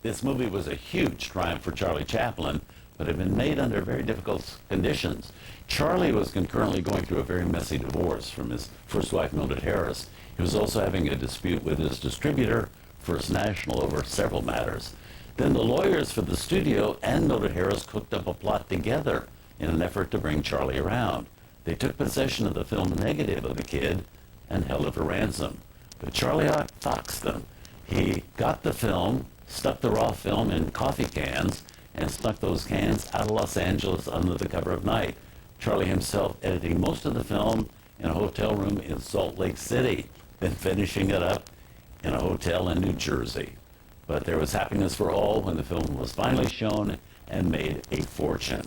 This movie was a huge triumph for Charlie Chaplin, but had been made under very difficult conditions. Charlie was concurrently going through a very messy divorce from his first wife, Mildred Harris. He was also having a dispute with his distributor, First National, over several matters. Then the lawyers for the studio and Mildred Harris cooked up a plot together in an effort to bring Charlie around. They took possession of the film negative of the kid and held it for ransom. But Charlie foxed them. He got the film, stuck the raw film in coffee cans, and snuck those cans out of Los Angeles under the cover of night. Charlie himself editing most of the film in a hotel room in Salt Lake City, then finishing it up in a hotel in New Jersey. But there was happiness for all when the film was finally shown and made a fortune.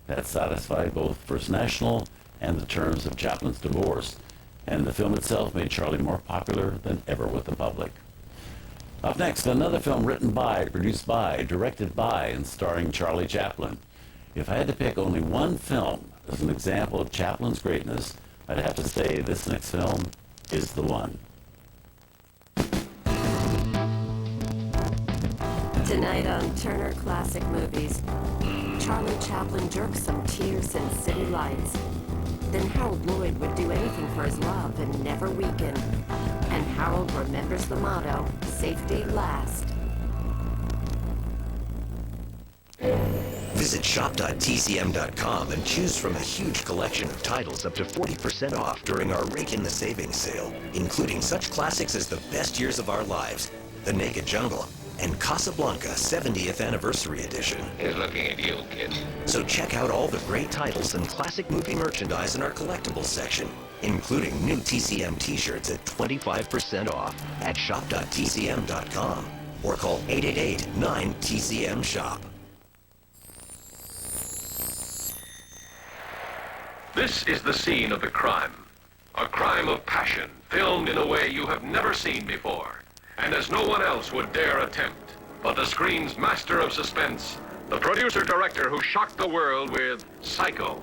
That satisfied both First National and the terms of Chaplin's divorce. And the film itself made Charlie more popular than ever with the public. Up next, another film written by, produced by, directed by, and starring Charlie Chaplin. If I had to pick only one film as an example of Chaplin's greatness, I'd have to say this next film is the one. Tonight on Turner Classic Movies, Charlie Chaplin jerks some tears in City Lights. Then Harold Lloyd would do anything for his love and never weaken. And Harold remembers the motto, safety last. Visit shop.tcm.com and choose from a huge collection of titles up to 40% off during our Rake in the Savings sale, including such classics as The Best Years of Our Lives, The Naked Jungle, and Casablanca 70th Anniversary Edition. He's looking at you, kid. So check out all the great titles and classic movie merchandise in our collectibles section, including new TCM t-shirts at 25% off at shop.tcm.com or call 888-9-TCM-SHOP. This is the scene of the crime. A crime of passion, filmed in a way you have never seen before, and as no one else would dare attempt. But the screen's master of suspense, the producer-director who shocked the world with Psycho.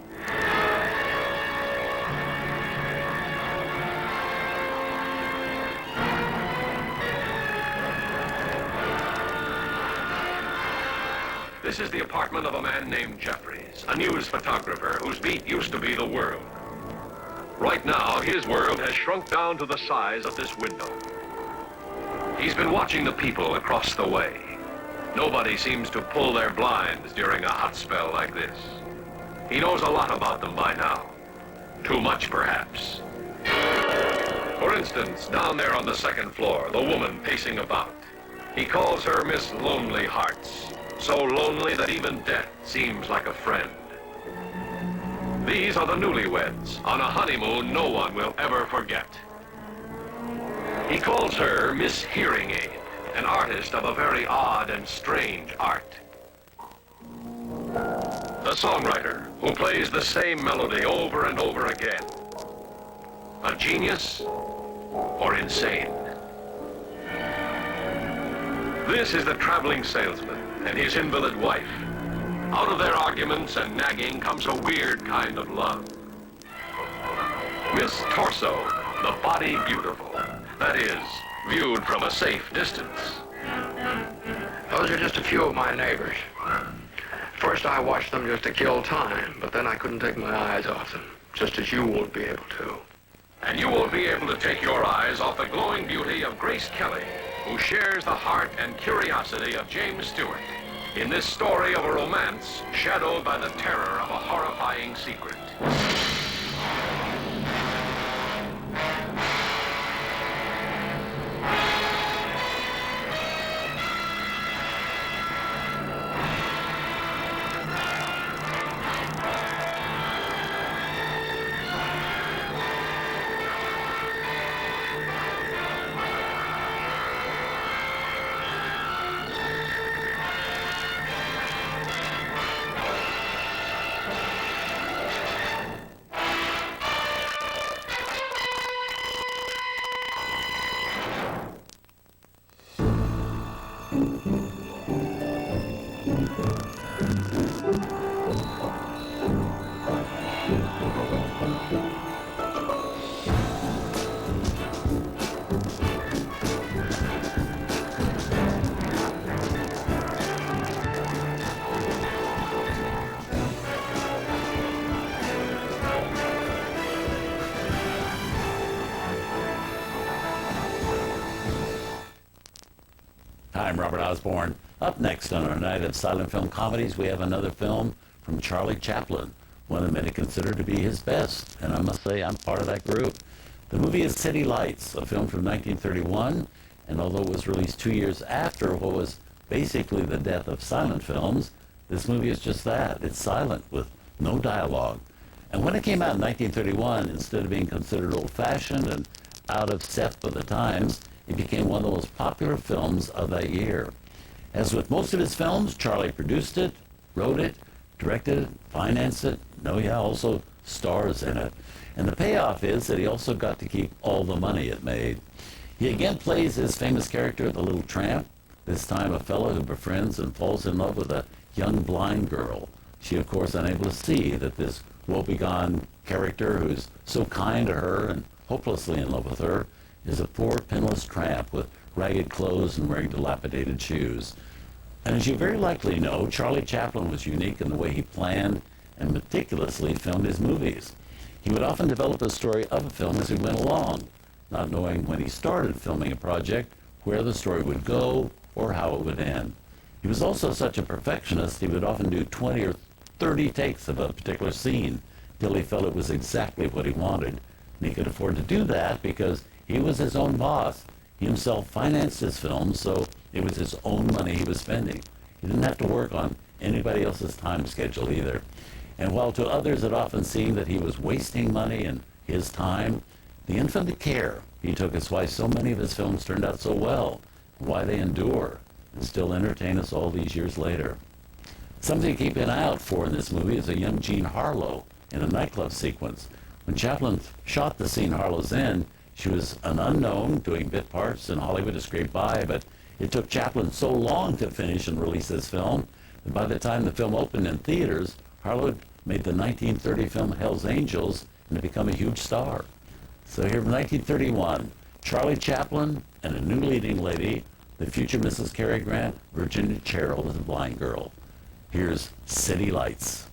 This is the apartment of a man named Jeffries, a news photographer whose beat used to be the world. Right now, his world has shrunk down to the size of this window. He's been watching the people across the way. Nobody seems to pull their blinds during a hot spell like this. He knows a lot about them by now. Too much, perhaps. For instance, down there on the second floor, the woman pacing about. He calls her Miss Lonely Hearts. So lonely that even death seems like a friend. These are the newlyweds on a honeymoon no one will ever forget. He calls her Miss Hearing Aid, an artist of a very odd and strange art. A songwriter who plays the same melody over and over again. A genius or insane? This is the traveling salesman and his invalid wife. Out of their arguments and nagging comes a weird kind of love. Miss Torso, the body beautiful. That is, viewed from a safe distance. Those are just a few of my neighbors. First I watched them just to kill time, but then I couldn't take my eyes off them, just as you won't be able to. And you won't be able to take your eyes off the glowing beauty of Grace Kelly, who shares the heart and curiosity of James Stewart in this story of a romance shadowed by the terror of a horrifying secret. Hi, I'm Robert Osborne. Up next on our night of silent film comedies, we have another film from Charlie Chaplin, one that many consider to be his best, and I must say I'm part of that group. The movie is City Lights, a film from 1931, and although it was released 2 years after what was basically the death of silent films, this movie is just that. It's silent with no dialogue. And when it came out in 1931, instead of being considered old-fashioned and out of step with the times, it became one of the most popular films of that year. As with most of his films, Charlie produced it, wrote it, directed it, financed it, also stars in it. And the payoff is that he also got to keep all the money it made. He again plays his famous character, the little tramp, this time a fellow who befriends and falls in love with a young blind girl. She, of course, unable to see that this woebegone character who's so kind to her and hopelessly in love with her is a poor, pinless tramp with ragged clothes and wearing dilapidated shoes. And as you very likely know, Charlie Chaplin was unique in the way he planned and meticulously filmed his movies. He would often develop a story of a film as he went along, not knowing when he started filming a project where the story would go or how it would end. He was also such a perfectionist, he would often do 20 or 30 takes of a particular scene till he felt it was exactly what he wanted. And he could afford to do that because he was his own boss. He himself financed his films, so it was his own money he was spending. He didn't have to work on anybody else's time schedule either. And while to others it often seemed that he was wasting money and his time, the infinite care he took is why so many of his films turned out so well, why they endure and still entertain us all these years later. Something to keep an eye out for in this movie is a young Jean Harlow in a nightclub sequence. When Chaplin shot the scene Harlow's in, she was an unknown, doing bit parts in Hollywood to scrape by, but it took Chaplin so long to finish and release this film that by the time the film opened in theaters, Harlow had made the 1930 film Hell's Angels and had become a huge star. So here from 1931, Charlie Chaplin and a new leading lady, the future Mrs. Cary Grant, Virginia Cherrill as a blind girl. Here's City Lights.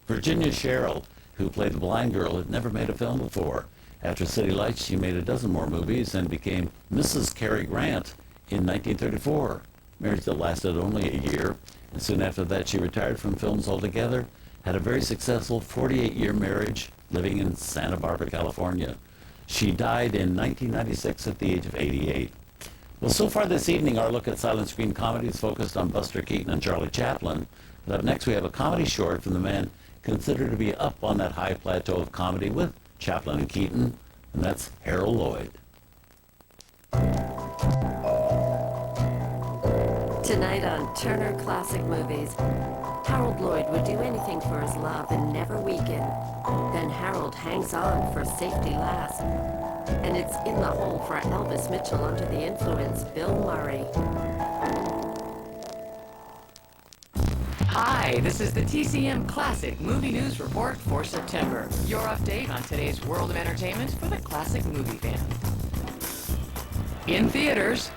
Virginia Cherrill, who played the blind girl, had never made a film before. After City Lights, she made a dozen more movies and became Mrs. Cary Grant in 1934. Marriage that lasted only a year, and soon after that she retired from films altogether, had a very successful 48-year marriage living in Santa Barbara, California. She died in 1996 at the age of 88. Well, so far this evening, our look at silent screen comedies focused on Buster Keaton and Charlie Chaplin. But up next, we have a comedy short from the man considered to be up on that high plateau of comedy with Chaplin and Keaton, and that's Harold Lloyd. Tonight on Turner Classic Movies, Harold Lloyd would do anything for his love and never weaken. Then Harold hangs on for safety last. And it's in the hole for Elvis Mitchell under the influence, Bill Murray. Hi, this is the TCM Classic Movie News Report for September. Your update on today's world of entertainment for the classic movie fan. In theaters,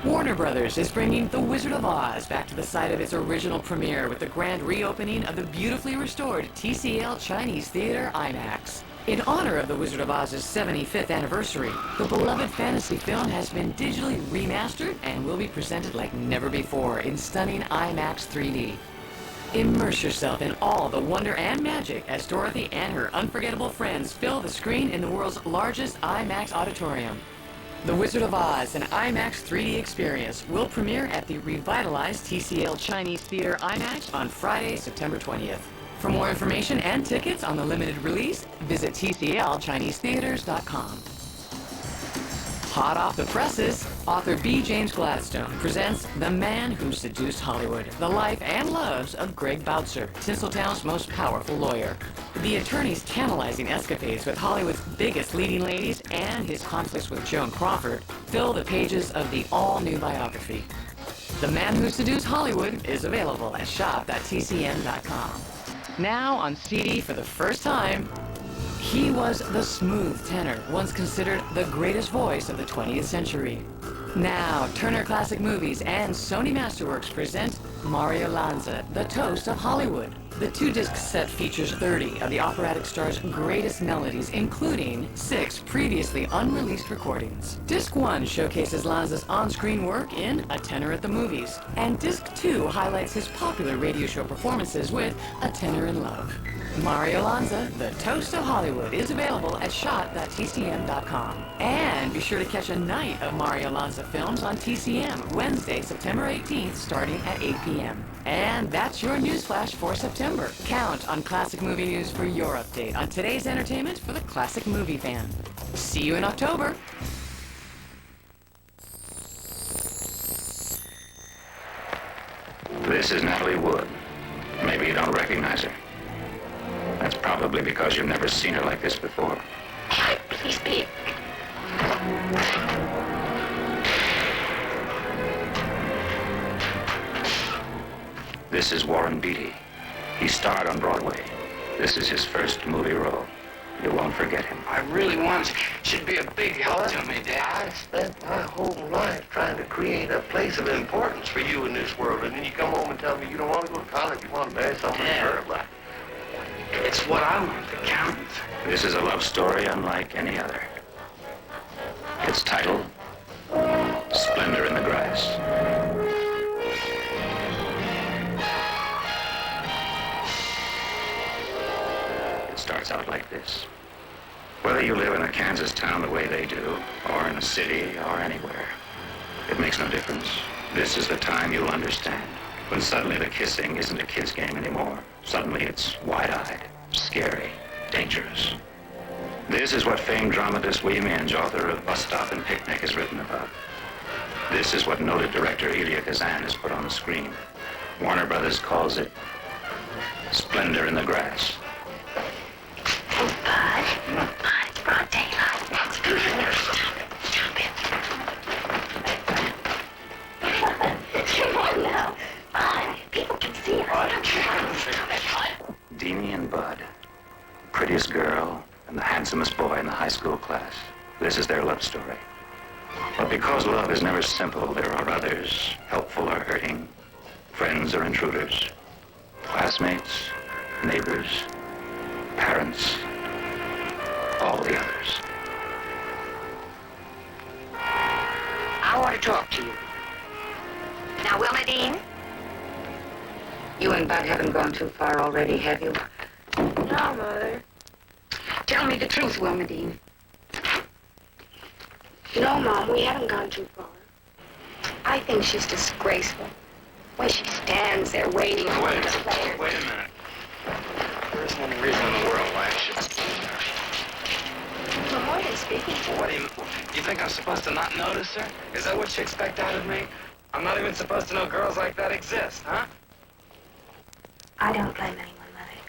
Warner Brothers is bringing The Wizard of Oz back to the site of its original premiere with the grand reopening of the beautifully restored TCL Chinese Theater IMAX. In honor of The Wizard of Oz's 75th anniversary, the beloved fantasy film has been digitally remastered and will be presented like never before in stunning IMAX 3D. Immerse yourself in all the wonder and magic as Dorothy and her unforgettable friends fill the screen in the world's largest IMAX auditorium. The Wizard of Oz, an IMAX 3D experience, will premiere at the revitalized TCL Chinese Theater IMAX on Friday, September 20th. For more information and tickets on the limited release, visit tclchinesetheaters.com. Hot off the presses, author B. James Gladstone presents The Man Who Seduced Hollywood, the life and loves of Greg Boutzer, Tinseltown's most powerful lawyer. The attorney's tantalizing escapades with Hollywood's biggest leading ladies and his conflicts with Joan Crawford fill the pages of the all-new biography. The Man Who Seduced Hollywood is available at shop.tcm.com. Now on CD for the first time, he was the smooth tenor, once considered the greatest voice of the 20th century. Now, Turner Classic Movies and Sony Masterworks present Mario Lanza, The Toast of Hollywood. The two-disc set features 30 of the operatic star's greatest melodies, including 6 previously unreleased recordings. Disc 1 showcases Lanza's on-screen work in A Tenor at the Movies, and Disc 2 highlights his popular radio show performances with A Tenor in Love. Mario Lanza, The Toast of Hollywood, is available at shot.tcm.com. And be sure to catch a night of Mario Lanza films on TCM, Wednesday, September 18th, starting at 8 p.m. And that's your newsflash for September. Count on Classic Movie News for your update on today's entertainment for the classic movie fan. See you in October. This is Natalie Wood. Maybe you don't recognize her. That's probably because you've never seen her like this before. Please speak. This is Warren Beatty. He starred on Broadway. This is his first movie role. You won't forget him. I really want should be a big help to me, Dad. I spent my whole life trying to create a place of importance for you in this world, and then you come home and tell me you don't want to go to college, you want to marry someone terrible. It's what I want that counts. This is a love story unlike any other. It's titled Splendor in the Grass. It starts out like this. Whether you live in a Kansas town the way they do, or in a city, or anywhere, it makes no difference. This is the time you'll understand. When suddenly the kissing isn't a kid's game anymore. Suddenly it's wide-eyed, scary, dangerous. This is what famed dramatist William Inge, author of Bus Stop and Picnic, has written about. This is what noted director Elia Kazan has put on the screen. Warner Brothers calls it Splendor in the Grass. Oh, Bud. Bud, it's broad daylight. That's good. Stop it. Come on now. Bud, people can see us. Stop it, Bud. Deanie and Bud, the prettiest girl and the handsomest boy in the high school class. This is their love story. But because love is never simple, there are others, helpful or hurting, friends or intruders, classmates, neighbors, parents, all the others. I want to talk to you. Now, Wilma Dean? You and Bud haven't gone too far already, have you? No, Mother. Tell me the truth, Wilma Dean. No, Mom, we haven't gone too far. I think she's disgraceful. When she stands there waiting for Wait the a players. minute. There isn't any reason in the world why I should. Mom, what are you speaking for? What do you think I'm supposed to not notice her? Is that what you expect out of me? I'm not even supposed to know girls like that exist, huh? I don't blame anyone, Mother.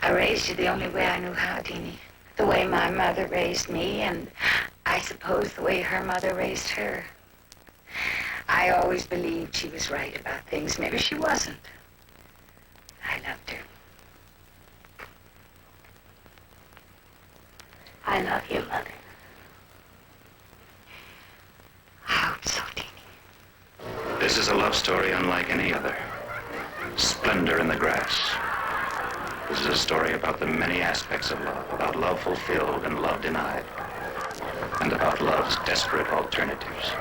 I raised you the only way I knew how, Deanie. The way my mother raised me, and I suppose the way her mother raised her. I always believed she was right about things. Maybe she wasn't. I loved her. I love you, Mother. I hope so, Deanie. This is a love story unlike any other. Splendor in the Grass. This is a story about the many aspects of love, about love fulfilled and love denied, and about love's desperate alternatives.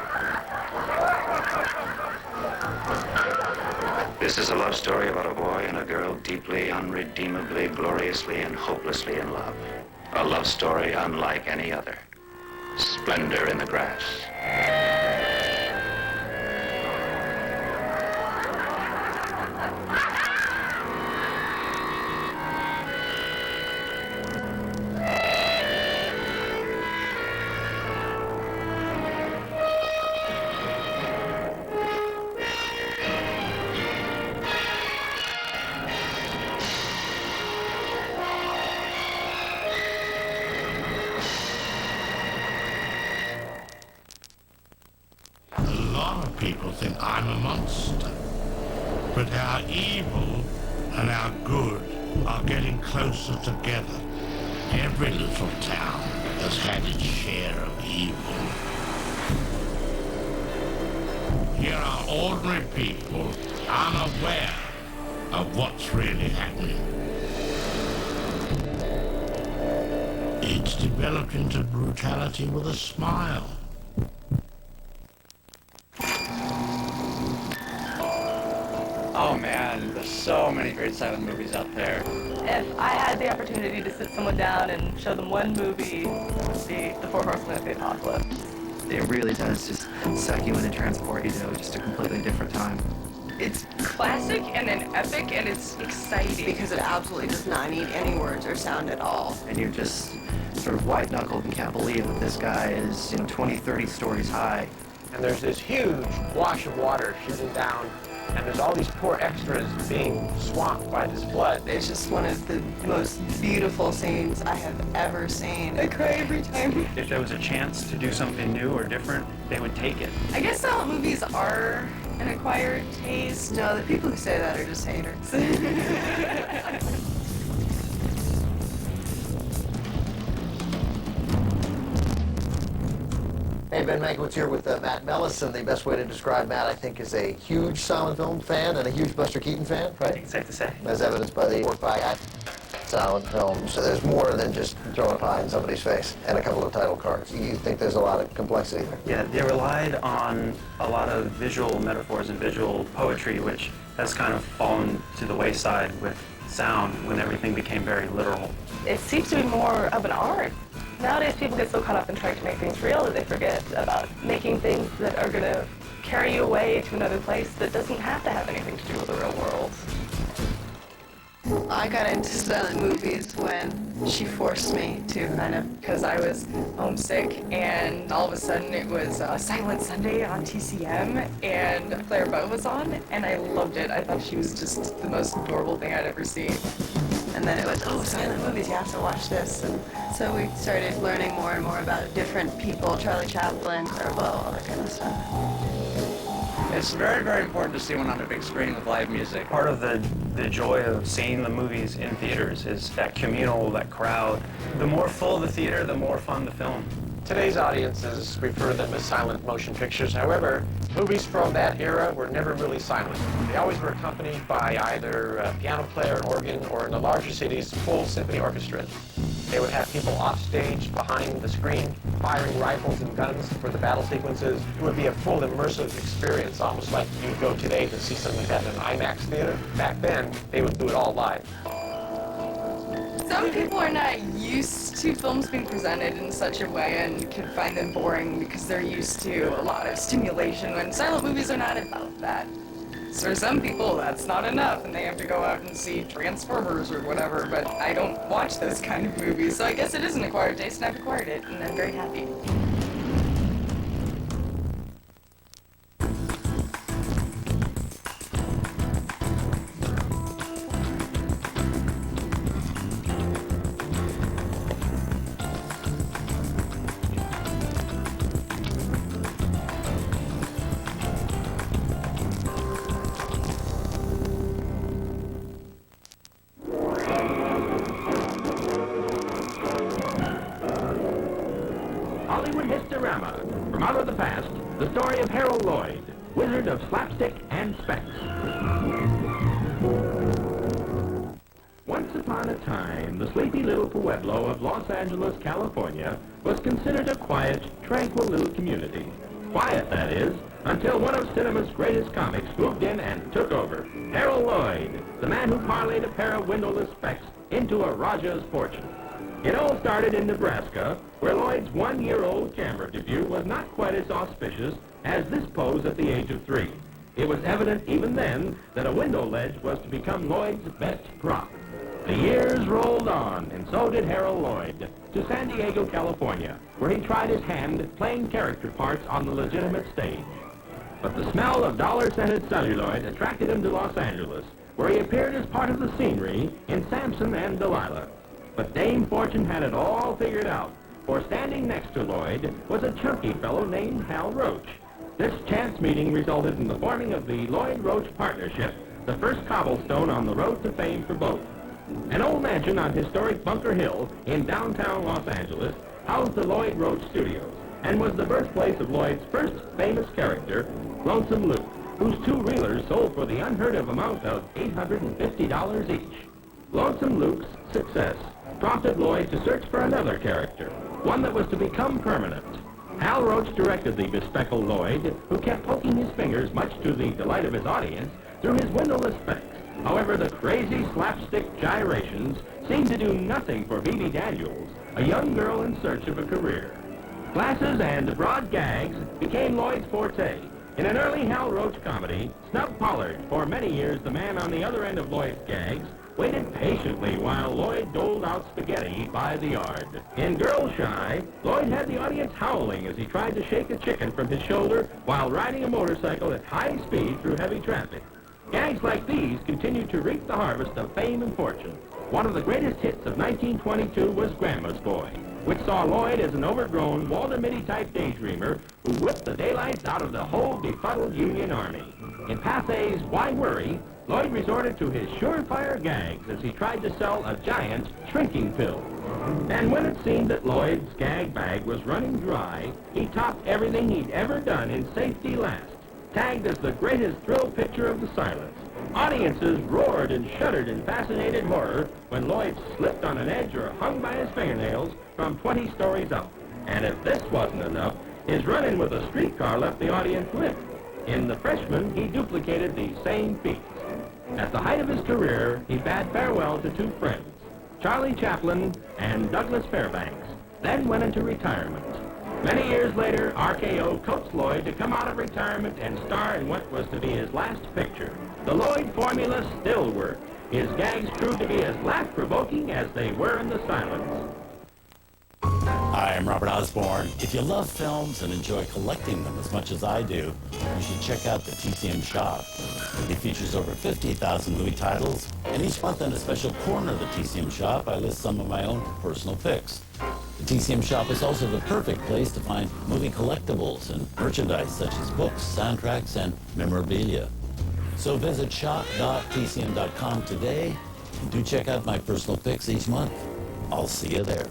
This is a love story about a boy and a girl deeply, unredeemably, gloriously, and hopelessly in love. A love story unlike any other. Splendor in the Grass. people think I'm a monster. But our evil and our good are getting closer together. Every little town has had its share of evil. Here are ordinary people unaware of what's really happening. It's developed into brutality with a smile. Oh man, there's so many great silent movies out there. If I had the opportunity to sit someone down and show them one movie, it would be The Four Horsemen of the Apocalypse. It really does just suck you in and transport you to just a completely different time. It's classic and an epic, and it's exciting. Because it absolutely does not need any words or sound at all. And you're just sort of white-knuckled and can't believe that this guy is, 20, 30 stories high. And there's this huge wash of water shooting down, and there's all these poor extras being swamped by this flood. It's just one of the most beautiful scenes I have ever seen. I cry every time. If there was a chance to do something new or different, they would take it. I guess silent movies are an acquired taste. No, the people who say that are just haters. Hey, Ben Mankiewicz here with Matt Mellis, and the best way to describe Matt, I think, is a huge silent film fan and a huge Buster Keaton fan, right? It's safe to say. As evidenced by the work by silent films. So there's more than just throwing a pie in somebody's face and a couple of title cards. You think there's a lot of complexity there? Yeah, they relied on a lot of visual metaphors and visual poetry, which has kind of fallen to the wayside with sound when everything became very literal. It seems to be more of an art. Nowadays, people get so caught up in trying to make things real that they forget about making things that are going to carry you away to another place that doesn't have to have anything to do with the real world. I got into silent movies when she forced me to, kind of. Because I was homesick, and all of a sudden it was Silent Sunday on TCM, and Claire Bow was on, and I loved it. I thought she was just the most adorable thing I'd ever seen. And then it was, oh, silent movies, you have to watch this. And so we started learning more and more about different people, Charlie Chaplin, Claire Bow, all that kind of stuff. It's very, very important to see one on a big screen with live music. Part of the joy of seeing the movies in theaters is that communal, that crowd. The more full the theater, the more fun the film. Today's audiences refer to them as silent motion pictures. However, movies from that era were never really silent. They always were accompanied by either a piano player, an organ, or in the larger cities, full symphony orchestras. They would have people off stage behind the screen firing rifles and guns for the battle sequences. It would be a full immersive experience, almost like you would go today to see something like that in an IMAX theater. Back then, they would do it all live. Some people are not used to films being presented in such a way and can find them boring because they're used to a lot of stimulation when silent movies are not about that. So for some people, that's not enough and they have to go out and see Transformers or whatever, but I don't watch those kind of movies, so I guess it is an acquired taste and I've acquired it and I'm very happy. From out of the past, the story of Harold Lloyd, wizard of slapstick and specs. Once upon a time, the sleepy little pueblo of Los Angeles, California, was considered a quiet, tranquil little community. Quiet, that is, until one of cinema's greatest comics moved in and took over. Harold Lloyd, the man who parlayed a pair of windowless specs into a Raja's fortune. It all started in Nebraska, where Lloyd's one-year-old camera debut was not quite as auspicious as this pose at the age of 3. It was evident even then that a window ledge was to become Lloyd's best prop. The years rolled on, and so did Harold Lloyd, to San Diego, California, where he tried his hand playing character parts on the legitimate stage. But the smell of dollar-scented celluloid attracted him to Los Angeles, where he appeared as part of the scenery in Samson and Delilah. But Dame Fortune had it all figured out, for standing next to Lloyd was a chunky fellow named Hal Roach. This chance meeting resulted in the forming of the Lloyd Roach Partnership, the first cobblestone on the road to fame for both. An old mansion on historic Bunker Hill in downtown Los Angeles housed the Lloyd Roach Studios and was the birthplace of Lloyd's first famous character, Lonesome Luke, whose two reelers sold for the unheard-of amount of $850 each. Lonesome Luke's success prompted Lloyd to search for another character, one that was to become permanent. Hal Roach directed the bespectacled Lloyd, who kept poking his fingers, much to the delight of his audience, through his windowless specs. However, the crazy slapstick gyrations seemed to do nothing for Phoebe Daniels, a young girl in search of a career. Glasses and broad gags became Lloyd's forte. In an early Hal Roach comedy, Snub Pollard, for many years the man on the other end of Lloyd's gags, waited patiently while Lloyd doled out spaghetti by the yard. In Girl Shy, Lloyd had the audience howling as he tried to shake a chicken from his shoulder while riding a motorcycle at high speed through heavy traffic. Gags like these continued to reap the harvest of fame and fortune. One of the greatest hits of 1922 was Grandma's Boy, which saw Lloyd as an overgrown Walter Mitty-type daydreamer who whipped the daylights out of the whole befuddled Union Army. In Pathé's Why Worry, Lloyd resorted to his surefire gags as he tried to sell a giant shrinking pill. And when it seemed that Lloyd's gag bag was running dry, he topped everything he'd ever done in Safety Last, tagged as the greatest thrill picture of the silence. Audiences roared and shuddered in fascinated horror when Lloyd slipped on an edge or hung by his fingernails from 20 stories up. And if this wasn't enough, his run-in with a streetcar left the audience limp. In The Freshman, he duplicated these same feats. At the height of his career, he bade farewell to two friends, Charlie Chaplin and Douglas Fairbanks, then went into retirement. Many years later, RKO coaxed Lloyd to come out of retirement and star in what was to be his last picture. The Lloyd formula still worked. His gags proved to be as laugh-provoking as they were in the silence. Hi, I'm Robert Osborne. If you love films and enjoy collecting them as much as I do, you should check out the TCM Shop. It features over 50,000 movie titles, and each month in a special corner of the TCM Shop, I list some of my own personal picks. The TCM Shop is also the perfect place to find movie collectibles and merchandise such as books, soundtracks, and memorabilia. So visit shop.tcm.com today, and do check out my personal picks each month. I'll see you there.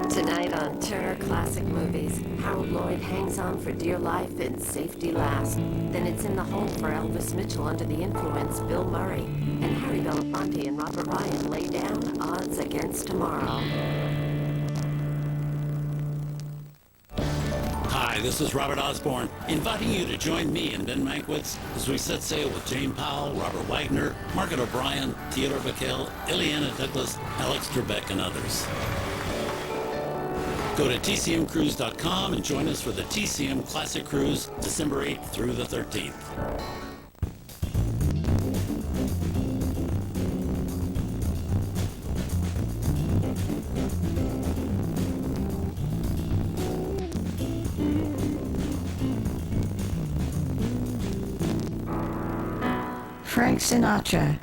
Tonight on Turner Classic Movies, Harold Lloyd hangs on for dear life in Safety Last. Then it's in the hole for Elvis Mitchell under the influence, Bill Murray. And Harry Belafonte and Robert Ryan lay down odds against tomorrow. Hi, this is Robert Osborne, inviting you to join me and Ben Mankiewicz as we set sail with Jane Powell, Robert Wagner, Margaret O'Brien, Theodore Bacall, Ileana Douglas, Alex Trebek, and others. Go to tcmcruise.com and join us for the TCM Classic Cruise, December 8th through the 13th. Frank Sinatra.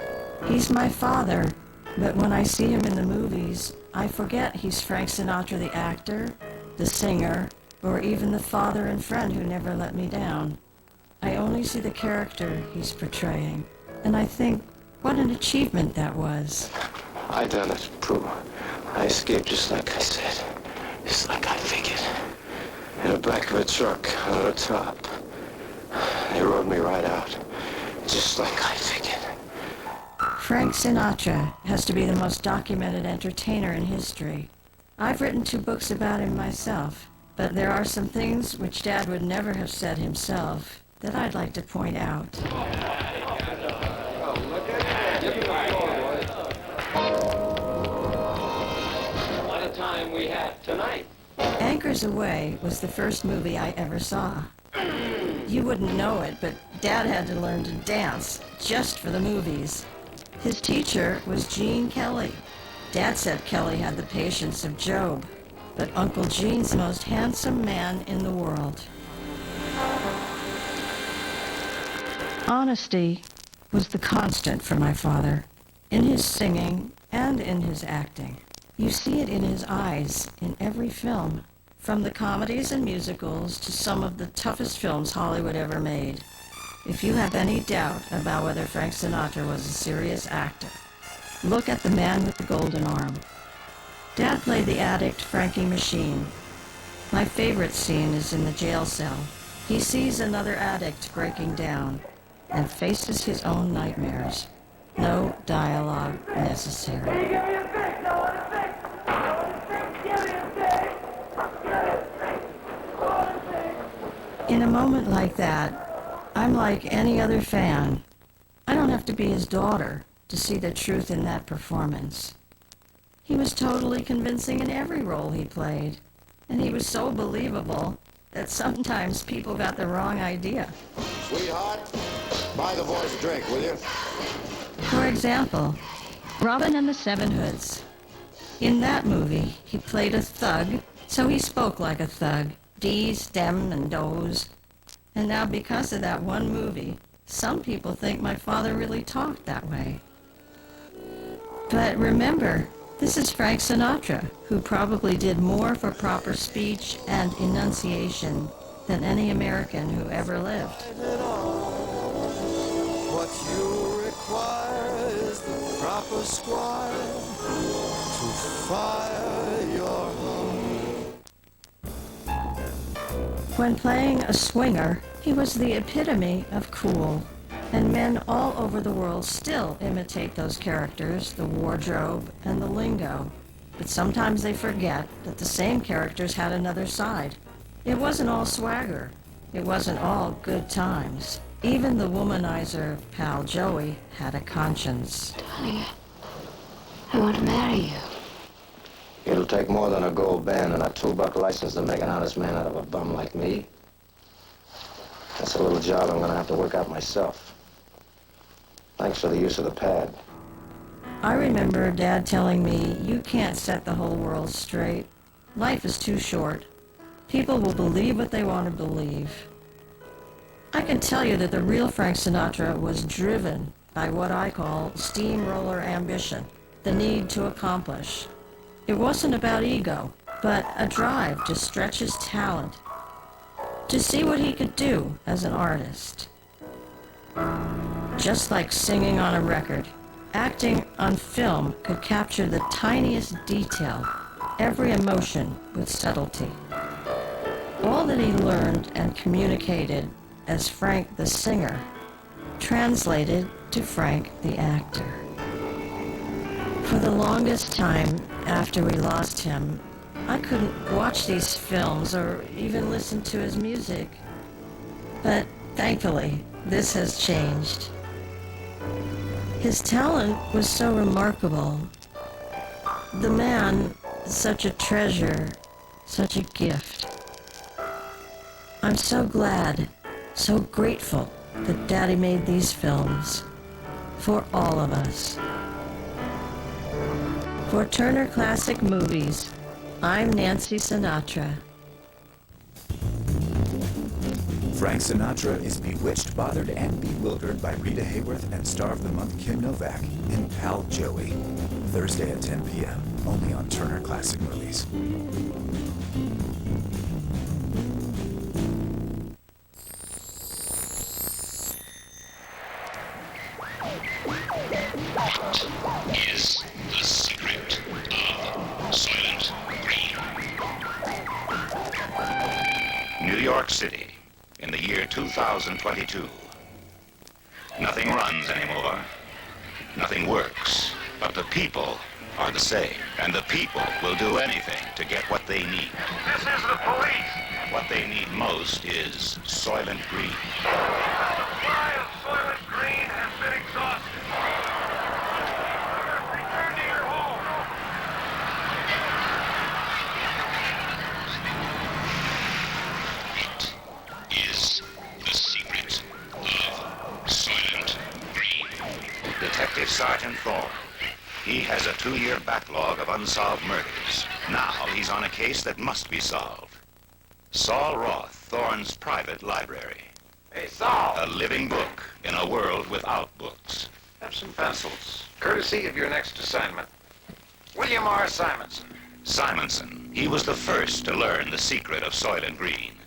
He's my father. But when I see him in the movies, I forget he's Frank Sinatra the actor, the singer, or even the father and friend who never let me down. I only see the character he's portraying, and I think, what an achievement that was. I done it, Prue. I escaped just like I said. Just like I figured. In the back of a truck, on the top. They rode me right out. Just like I figured. Frank Sinatra has to be the most documented entertainer in history. I've written 2 books about him myself, but there are some things which Dad would never have said himself that I'd like to point out. What a time we had tonight. Anchors Away was the first movie I ever saw. You wouldn't know it, but Dad had to learn to dance just for the movies. His teacher was Gene Kelly. Dad said Kelly had the patience of Job, but Uncle Gene's the most handsome man in the world. Honesty was the constant for my father, in his singing and in his acting. You see it in his eyes in every film, from the comedies and musicals to some of the toughest films Hollywood ever made. If you have any doubt about whether Frank Sinatra was a serious actor, look at The Man with the Golden Arm. Dad played the addict Frankie Machine. My favorite scene is in the jail cell. He sees another addict breaking down and faces his own nightmares. No dialogue necessary. In a moment like that, I'm like any other fan. I don't have to be his daughter to see the truth in that performance. He was totally convincing in every role he played, and he was so believable that sometimes people got the wrong idea. Sweetheart, buy the boys a drink, will you? For example, Robin and the Seven Hoods. In that movie, he played a thug, so he spoke like a thug. D's, dem, and do's. And now because of that one movie, some people think my father really talked that way. But remember, this is Frank Sinatra, who probably did more for proper speech and enunciation than any American who ever lived. What you require is the proper squire to fire your home. When playing a swinger, he was the epitome of cool, and men all over the world still imitate those characters, the wardrobe and the lingo. But sometimes they forget that the same characters had another side. It wasn't all swagger. It wasn't all good times. Even the womanizer, Pal Joey, had a conscience. Darling, I want to marry you. It'll take more than a gold band and a $2 license to make an honest man out of a bum like me. That's a little job I'm gonna have to work out myself. Thanks for the use of the pad. I remember Dad telling me, you can't set the whole world straight. Life is too short. People will believe what they want to believe. I can tell you that the real Frank Sinatra was driven by what I call steamroller ambition, the need to accomplish. It wasn't about ego, but a drive to stretch his talent, to see what he could do as an artist. Just like singing on a record, acting on film could capture the tiniest detail, every emotion with subtlety. All that he learned and communicated as Frank the singer translated to Frank the actor. For the longest time after we lost him, I couldn't watch these films or even listen to his music. But thankfully, this has changed. His talent was so remarkable. The man, such a treasure, such a gift. I'm so glad, so grateful that Daddy made these films for all of us. For Turner Classic Movies, I'm Nancy Sinatra. Frank Sinatra is bewitched, bothered, and bewildered by Rita Hayworth and Star of the Month Kim Novak in Pal Joey. Thursday at 10 p.m. only on Turner Classic Movies. What is the secret of Soylent Green? New York City, in the year 2022. Nothing runs anymore. Nothing works. But the people are the same. And the people will do anything to get what they need. This is the police. And what they need most is Soylent Green. The supply of Soylent Green has been exhausted. Return to your home. What is the secret of Soylent Green? Detective Sergeant Thorne. He has a 2-year backlog of unsolved murders. Now he's on a case that must be solved. Saul Roth, Thorne's private library. Hey, Saul. A living book in a world without books. Have some pencils. Courtesy of your next assignment. William R. Simonson. Simonson. He was the first to learn the secret of Soylent Green.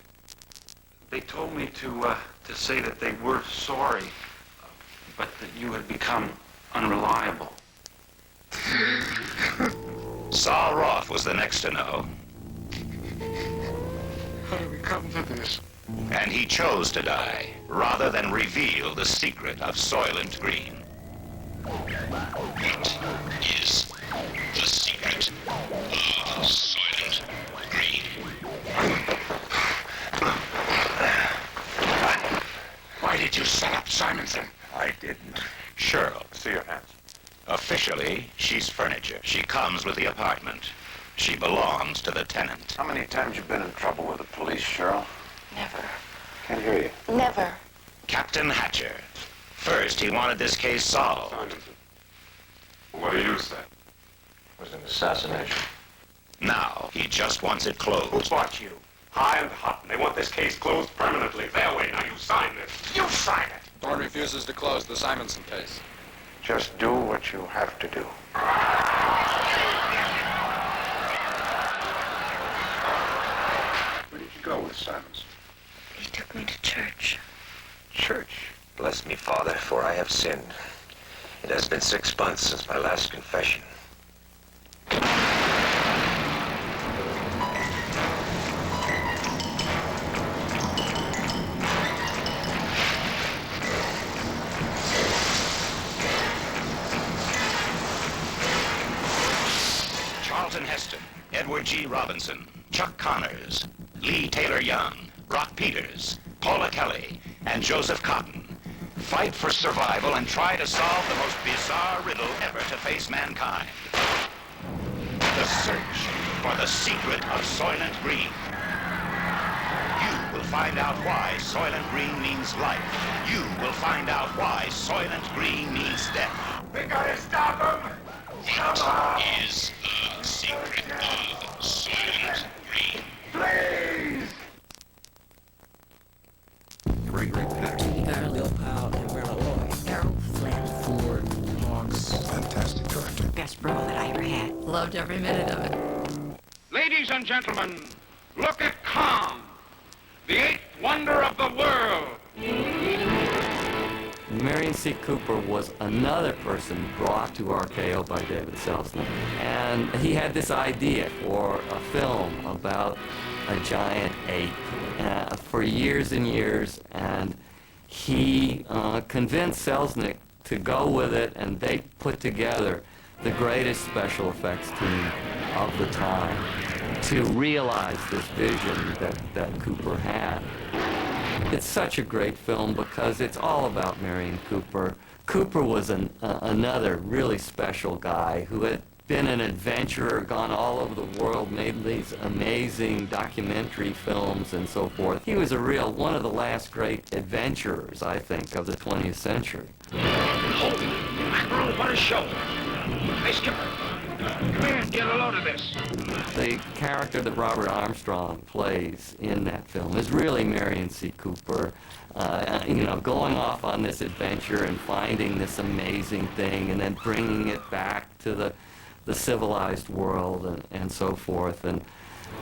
They told me to say that they were sorry, but that you had become unreliable. Saul Roth was the next to know. How did we come to this? And he chose to die, rather than reveal the secret of Soylent Green. What is the secret of Soylent Green? Why did you set up Simonson? I didn't. Cheryl. See your hands. Officially, she's furniture. She comes with the apartment. She belongs to the tenant. How many times you been in trouble with the police, Cheryl? Never. Can't hear you. Never. Captain Hatcher. First, he wanted this case solved. What do you say? It was an assassination. Now, he just wants it closed. Who bought you? High and hot. They want this case closed permanently. Their way. Now you sign this. You sign it. Thorne refuses to close the Simonson case. Just do what you have to do. Where did you go with Simonson? He took me to church. Church. Bless me, Father, for I have sinned. It has been 6 months since my last confession. Charlton Heston, Edward G. Robinson, Chuck Connors, Lee Taylor Young, Brock Peters, Paula Kelly, and Joseph Cotton fight for survival and try to solve the most bizarre riddle ever to face mankind. The search for the secret of Soylent Green. You will find out why Soylent Green means life. You will find out why Soylent Green means death. We gotta stop him! What is the secret of Soylent Green? Please! Great Pack. Lil Powell, and Werner Lloyd. Errol Flynn. Ford, Hawks. Fantastic director. Best bro that I ever had. Loved every minute of it. Ladies and gentlemen, look at Khan, the 8th wonder of the world. Marion C. Cooper was another person brought to RKO by David Selznick. And he had this idea for a film about a giant ape for years and years, and he convinced Selznick to go with it, and they put together the greatest special effects team of the time to realize this vision that Cooper had. It's such a great film because it's all about Marion Cooper. Cooper was another really special guy who had been an adventurer, gone all over the world, made these amazing documentary films and so forth. He was one of the last great adventurers, I think, of the 20th century. Mackerel, what a show. Hey, Skipper, Come here, get a load of this. The character that Robert Armstrong plays in that film is really Marion C. Cooper, going off on this adventure and finding this amazing thing and then bringing it back to the civilized world and so forth. And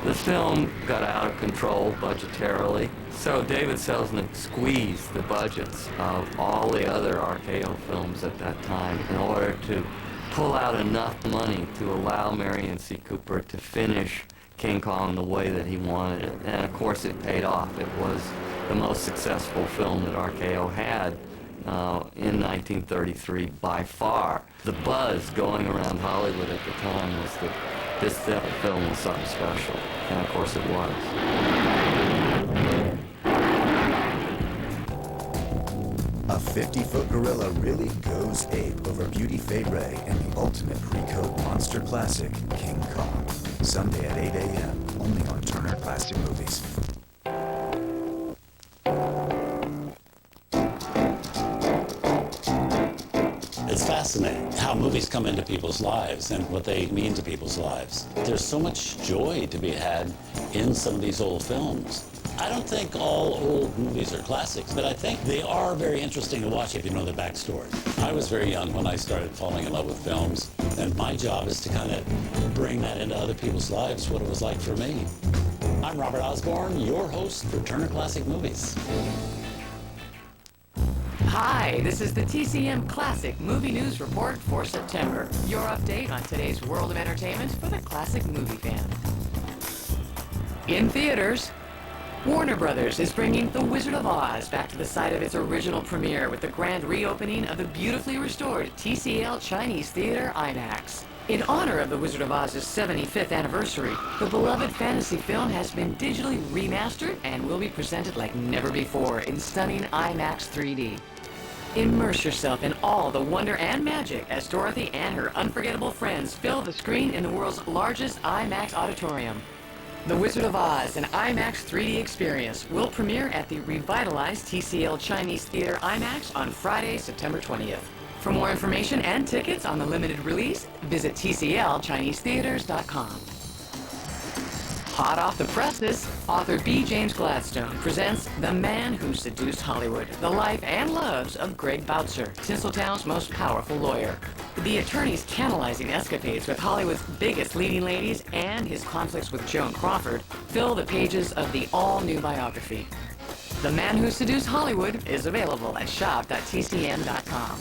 the film got out of control budgetarily, so David Selznick squeezed the budgets of all the other RKO films at that time in order to pull out enough money to allow Marion C. Cooper to finish King Kong the way that he wanted it. And of course it paid off. It was the most successful film that RKO had in 1933 by far. The buzz going around Hollywood at the time was that this film was something special, and of course it was. A 50-foot gorilla really goes ape over Beauty Fay Ray and the ultimate pre-code monster classic, King Kong. Sunday at 8 a.m., only on Turner Classic Movies. It's fascinating how movies come into people's lives and what they mean to people's lives. There's so much joy to be had in some of these old films. I don't think all old movies are classics, but I think they are very interesting to watch if you know the backstory. I was very young when I started falling in love with films, and my job is to kind of bring that into other people's lives, what it was like for me. I'm Robert Osborne, your host for Turner Classic Movies. Hi, this is the TCM Classic Movie News Report for September. Your update on today's world of entertainment for the classic movie fan. In theaters, Warner Brothers is bringing The Wizard of Oz back to the site of its original premiere with the grand reopening of the beautifully restored TCL Chinese Theater IMAX. In honor of The Wizard of Oz's 75th anniversary, the beloved fantasy film has been digitally remastered and will be presented like never before in stunning IMAX 3D. Immerse yourself in all the wonder and magic as Dorothy and her unforgettable friends fill the screen in the world's largest IMAX auditorium. The Wizard of Oz, an IMAX 3D experience, will premiere at the revitalized TCL Chinese Theater IMAX on Friday, September 20th. For more information and tickets on the limited release, visit tclchinesetheaters.com. Hot off the presses, author B. James Gladstone presents The Man Who Seduced Hollywood, the life and loves of Greg Bautzer, Tinseltown's most powerful lawyer. The attorney's tantalizing escapades with Hollywood's biggest leading ladies and his conflicts with Joan Crawford fill the pages of the all-new biography. The Man Who Seduced Hollywood is available at shop.tcm.com.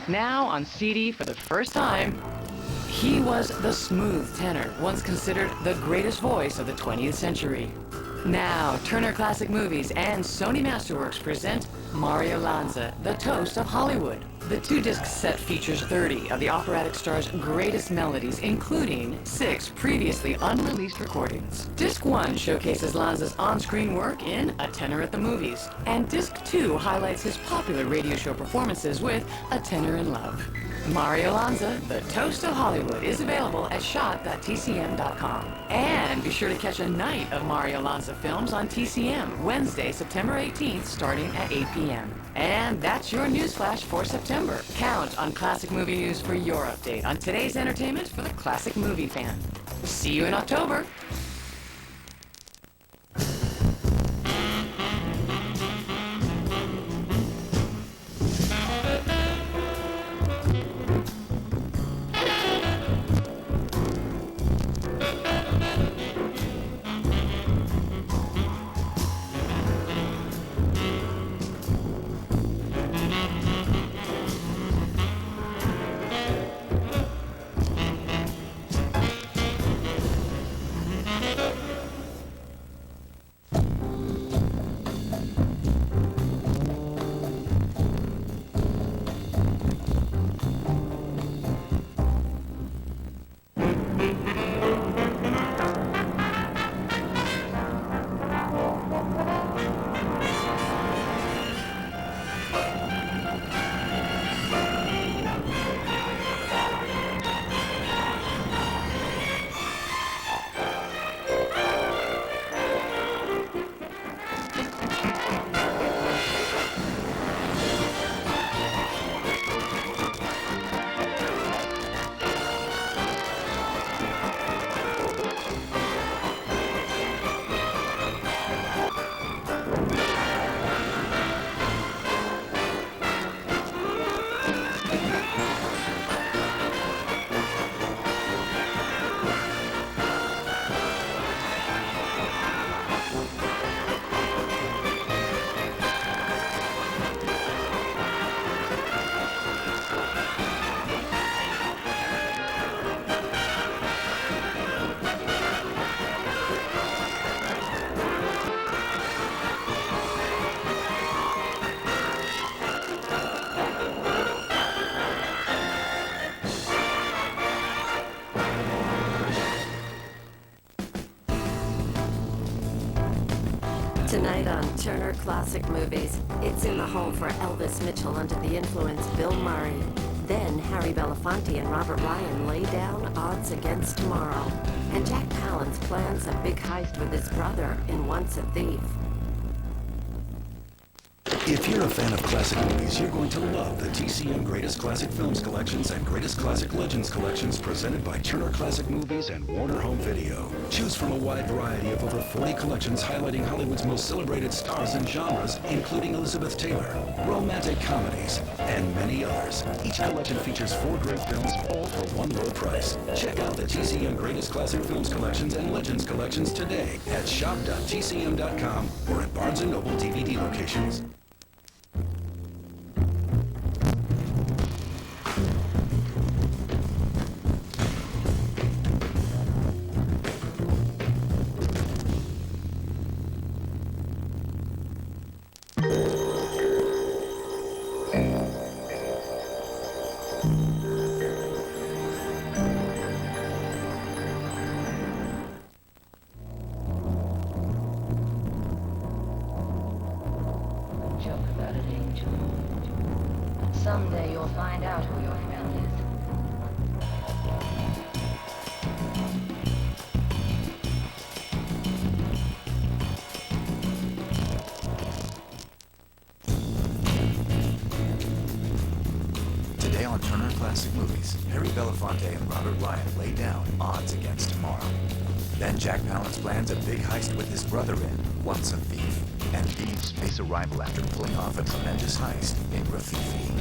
Now on CD for the first time, he was the smooth tenor, once considered the greatest voice of the 20th century. Now, Turner Classic Movies and Sony Masterworks present Mario Lanza, The Toast of Hollywood. The 2-disc set features 30 of the operatic star's greatest melodies, including 6 previously unreleased recordings. Disc 1 showcases Lanza's on-screen work in A Tenor at the Movies, and Disc 2 highlights his popular radio show performances with A Tenor in Love. Mario Lanza, The Toast of Hollywood, is available at shop.tcm.com. And be sure to catch a night of Mario Lanza films on TCM, Wednesday, September 18th, starting at 8 p.m. And that's your news flash for September. Count on Classic Movie News for your update on today's entertainment for the classic movie fan. See you in October. Tonight on Turner Classic Movies, it's in the home for Elvis Mitchell under the influence Bill Murray. Then Harry Belafonte and Robert Ryan lay down odds against tomorrow. And Jack Palance plans a big heist with his brother in Once a Thief. If you're a fan of classic movies, you're going to love the TCM Greatest Classic Films Collections and Greatest Classic Legends Collections presented by Turner Classic Movies and Warner Home Video. Choose from a wide variety of over 40 collections highlighting Hollywood's most celebrated stars and genres, including Elizabeth Taylor, romantic comedies, and many others. Each collection features 4 great films, all for one low price. Check out the TCM Greatest Classic Films Collections and Legends Collections today at shop.tcm.com or at Barnes & Noble DVD locations. Joke about it, Angel. Someday you'll find out who your friend is. Today on Turner Classic Movies, Harry Belafonte and Robert Ryan lay down odds against tomorrow. Then Jack Palance plans a big heist with his brother in Once a Thief, and thieves face a rival after pulling off a tremendous heist in Rafifi.